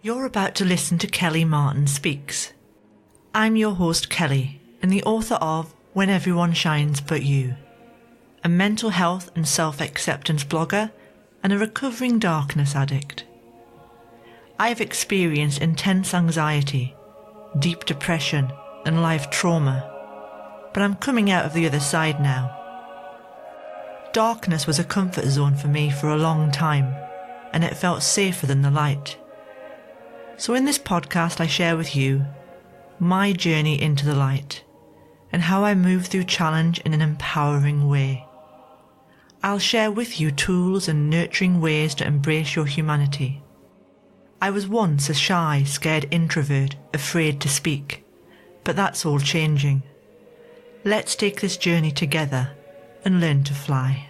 You're about to listen to Kelly Martin Speaks. I'm your host Kelly and the author of When Everyone Shines But You, a mental health and self-acceptance blogger and a recovering darkness addict. I have experienced intense anxiety, deep depression and life trauma, but I'm coming out of the other side now. Darkness was a comfort zone for me for a long time, and it felt safer than the light. So in this podcast I share with you my journey into the light and how I move through challenge in an empowering way. I'll share with you tools and nurturing ways to embrace your humanity. I was once a shy, scared introvert, afraid to speak, but that's all changing. Let's take this journey together and learn to fly.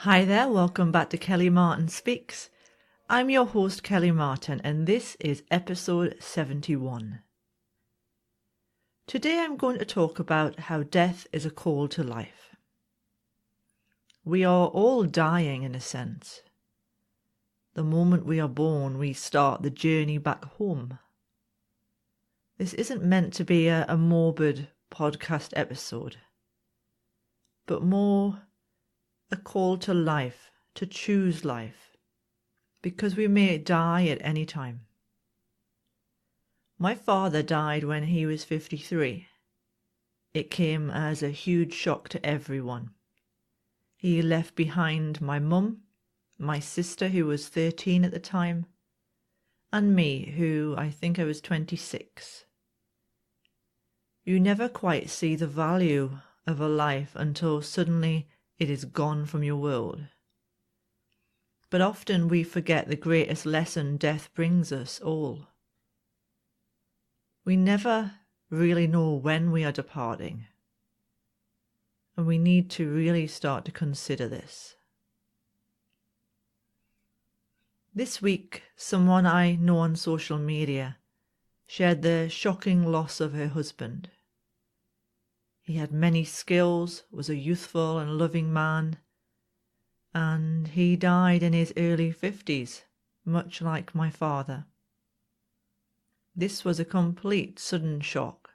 Hi there, welcome back to Kelly Martin Speaks. I'm your host Kelly Martin and this is episode 71. Today I'm going to talk about how death is a call to life. We are all dying in a sense. The moment we are born, we start the journey back home. This isn't meant to be a morbid podcast episode, but more a call to life, to choose life, because we may die at any time. My father died when he was 53. It came as a huge shock to everyone. He left behind my mum, my sister who was 13 at the time, and me who I think I was 26. You never quite see the value of a life until suddenly it is gone from your world. But often we forget the greatest lesson death brings us all. We never really know when we are departing, and we need to really start to consider this. This week, someone I know on social media shared the shocking loss of her husband. He had many skills, was a youthful and loving man, and he died in his early 50s, much like my father. This was a complete sudden shock,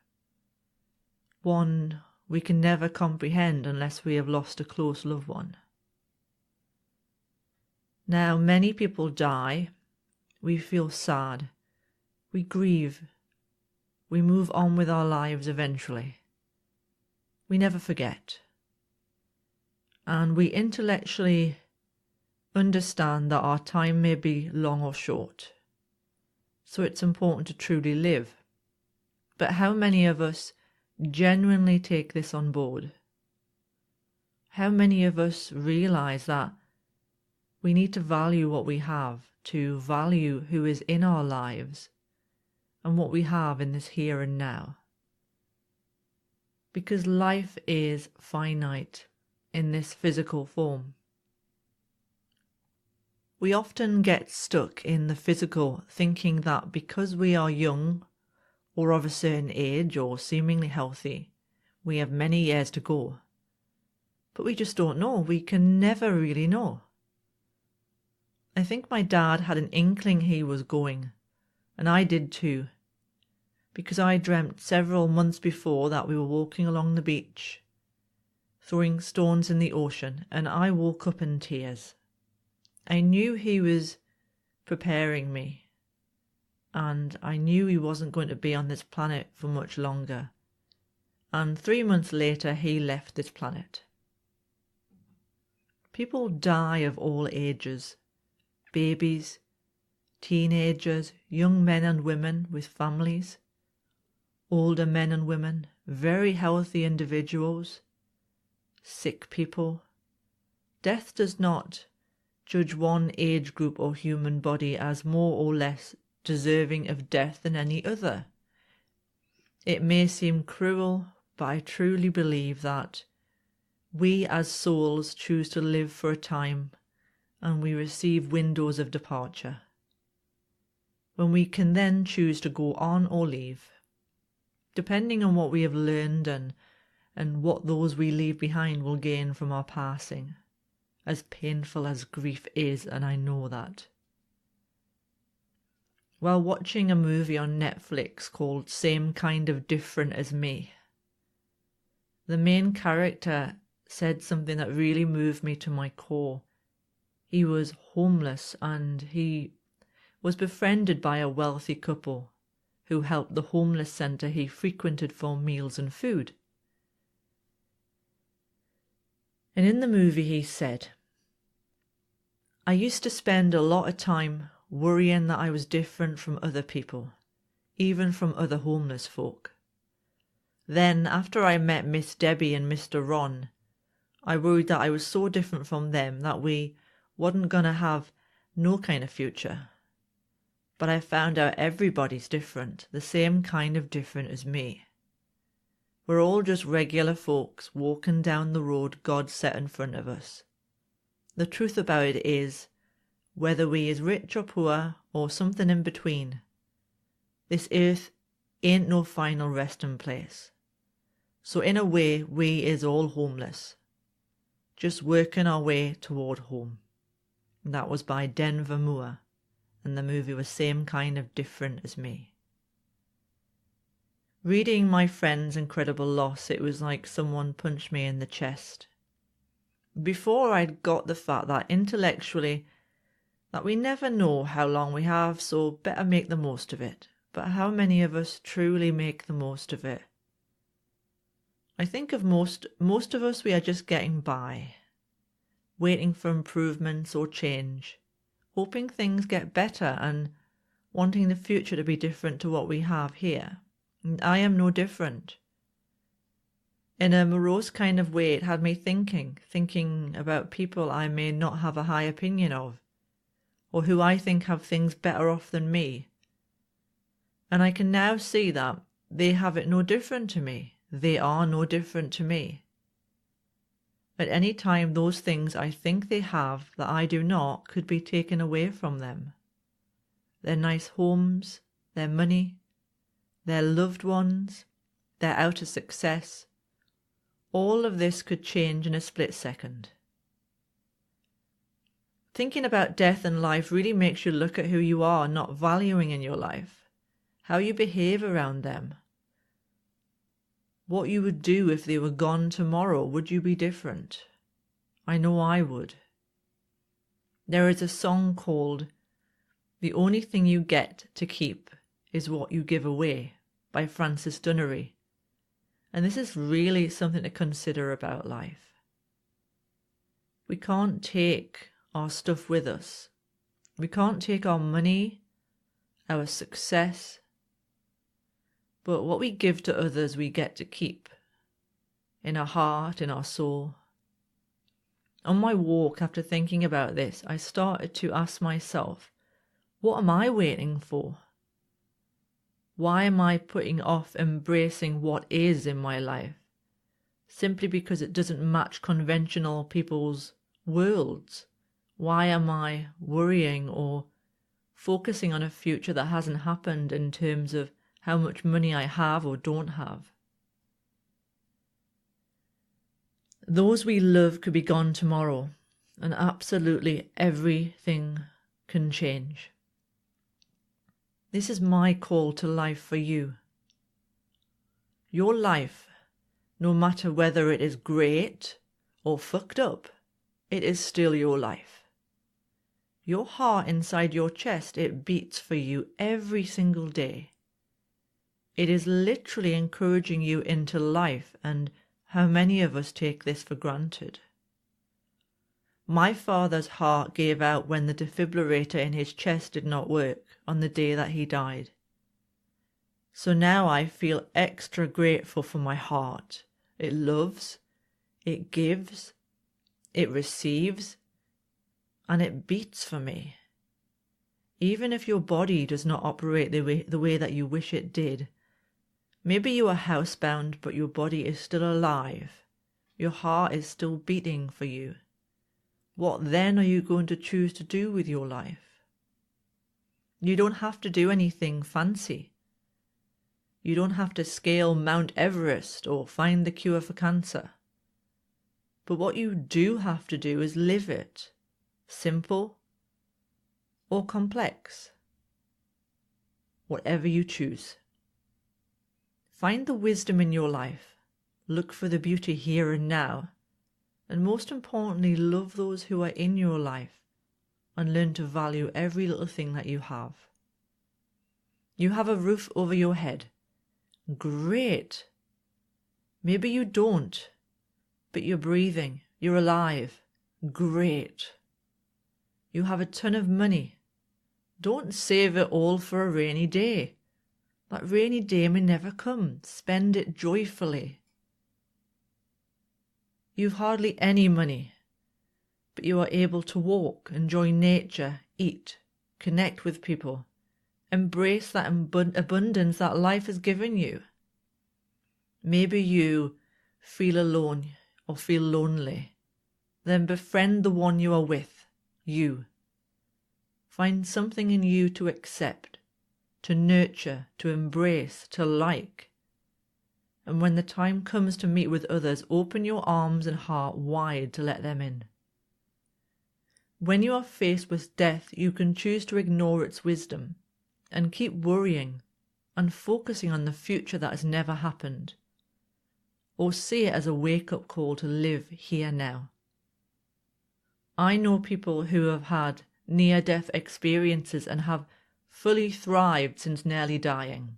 one we can never comprehend unless we have lost a close loved one. Now, many people die, we feel sad, we grieve, we move on with our lives eventually. We never forget. And we intellectually understand that our time may be long or short. So it's important to truly live. But how many of us genuinely take this on board? How many of us realize that we need to value what we have, to value who is in our lives and what we have in this here and now? Because life is finite in this physical form. We often get stuck in the physical, thinking that because we are young or of a certain age or seemingly healthy, we have many years to go. But we just don't know. We can never really know. I think my dad had an inkling he was going, and I did too, because I dreamt several months before that we were walking along the beach, throwing stones in the ocean, and I woke up in tears. I knew he was preparing me, and I knew he wasn't going to be on this planet for much longer. And 3 months later, he left this planet. People die of all ages, babies, teenagers, young men and women with families, older men and women, very healthy individuals, sick people. Death does not judge one age group or human body as more or less deserving of death than any other. It may seem cruel, but I truly believe that we as souls choose to live for a time and we receive windows of departure, when we can then choose to go on or leave, depending on what we have learned and and what those we leave behind will gain from our passing, as painful as grief is, and I know that. While watching a movie on Netflix called Same Kind of Different as Me, the main character said something that really moved me to my core. He was homeless and he was befriended by a wealthy couple who helped the homeless centre he frequented for meals and food. And in the movie he said, "I used to spend a lot of time worrying that I was different from other people, even from other homeless folk. Then, after I met Miss Debbie and Mr. Ron, I worried that I was so different from them that we wasn't gonna have no kind of future. But I found out everybody's different, the same kind of different as me. We're all just regular folks walking down the road God set in front of us. The truth about it is, whether we is rich or poor or something in between, this earth ain't no final resting place. So in a way, we is all homeless, just working our way toward home." And that was by Denver Moore, and the movie was Same Kind of Different as Me. Reading my friend's incredible loss, it was like someone punched me in the chest. Before I'd got the fact that intellectually, that we never know how long we have, so better make the most of it. But how many of us truly make the most of it? I think of most of us, we are just getting by, waiting for improvements or change, hoping things get better and wanting the future to be different to what we have here. And I am no different. In a morose kind of way, it had me thinking about people I may not have a high opinion of, or who I think have things better off than me. And I can now see that they have it no different to me. They are no different to me. At any time, those things I think they have that I do not could be taken away from them. Their nice homes, their money, their loved ones, their outer success. All of this could change in a split second. Thinking about death and life really makes you look at who you are not valuing in your life, how you behave around them. What you would do if they were gone tomorrow, would you be different? I know I would. There is a song called "The Only Thing You Get to Keep Is What You Give Away" by Francis Dunnery. And this is really something to consider about life. We can't take our stuff with us. We can't take our money, our success, but what we give to others we get to keep, in our heart, in our soul. On my walk, after thinking about this, I started to ask myself, what am I waiting for? Why am I putting off embracing what is in my life, simply because it doesn't match conventional people's worlds? Why am I worrying or focusing on a future that hasn't happened in terms of how much money I have or don't have? Those we love could be gone tomorrow, and absolutely everything can change. This is my call to life for you. Your life, no matter whether it is great or fucked up, it is still your life. Your heart inside your chest, it beats for you every single day. It is literally encouraging you into life, and how many of us take this for granted? My father's heart gave out when the defibrillator in his chest did not work on the day that he died. So now I feel extra grateful for my heart. It loves, it gives, it receives, and it beats for me. Even if your body does not operate the way that you wish it did, maybe you are housebound, but your body is still alive. Your heart is still beating for you. What then are you going to choose to do with your life? You don't have to do anything fancy. You don't have to scale Mount Everest or find the cure for cancer. But what you do have to do is live it, simple or complex, whatever you choose. Find the wisdom in your life, look for the beauty here and now, and most importantly, love those who are in your life and learn to value every little thing that you have. You have a roof over your head. Great. Maybe you don't, but you're breathing, you're alive. Great. You have a ton of money. Don't save it all for a rainy day. That rainy day may never come. Spend it joyfully. You've hardly any money, but you are able to walk, enjoy nature, eat, connect with people, embrace that abundance that life has given you. Maybe you feel alone or feel lonely. Then befriend the one you are with, you. Find something in you to accept, to nurture, to embrace, to like. And when the time comes to meet with others, open your arms and heart wide to let them in. When you are faced with death, you can choose to ignore its wisdom and keep worrying and focusing on the future that has never happened, or see it as a wake-up call to live here now. I know people who have had near-death experiences and have fully thrived since nearly dying.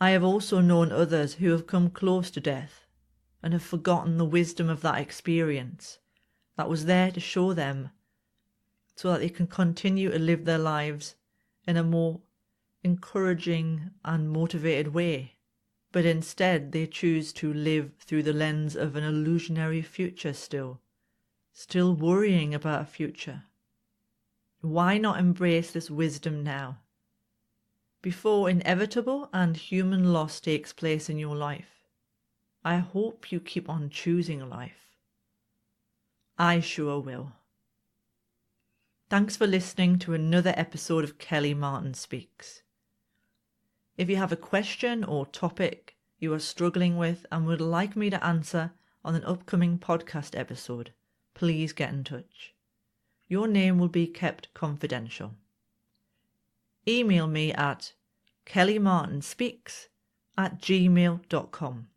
I have also known others who have come close to death and have forgotten the wisdom of that experience that was there to show them so that they can continue to live their lives in a more encouraging and motivated way. But instead they choose to live through the lens of an illusionary future still worrying about a future. Why not embrace this wisdom now, before inevitable and human loss takes place in your life? I hope you keep on choosing life. I sure will. Thanks for listening to another episode of Kelly Martin Speaks. If you have a question or topic you are struggling with and would like me to answer on an upcoming podcast episode, please get in touch. Your name will be kept confidential. Email me at kellymartinspeaks@gmail.com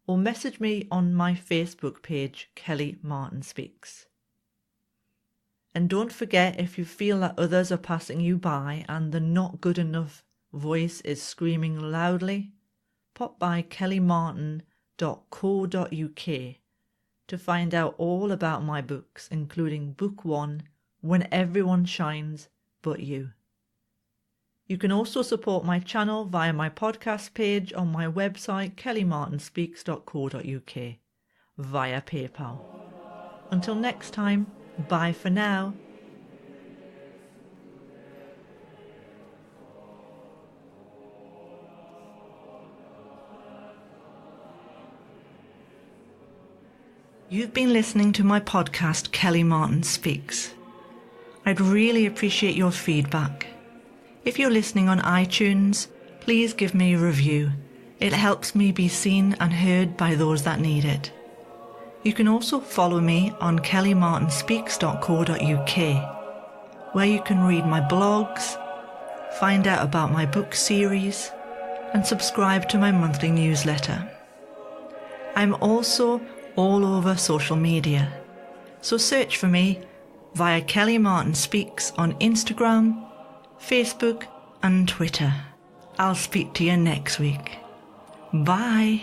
or message me on my Facebook page, Kelly Martin Speaks. And don't forget, if you feel that others are passing you by and the not good enough voice is screaming loudly, pop by kellymartin.co.uk to find out all about my books, including Book 1, When Everyone Shines But You. You can also support my channel via my podcast page on my website, kellymartinspeaks.co.uk, via PayPal. Until next time, bye for now. You've been listening to my podcast, Kelly Martin Speaks. I'd really appreciate your feedback. If you're listening on iTunes, please give me a review. It helps me be seen and heard by those that need it. You can also follow me on kellymartinspeaks.co.uk, where you can read my blogs, find out about my book series, and subscribe to my monthly newsletter. I'm also all over social media, so search for me via Kelly Martin Speaks on Instagram, Facebook and Twitter. I'll speak to you next week. Bye.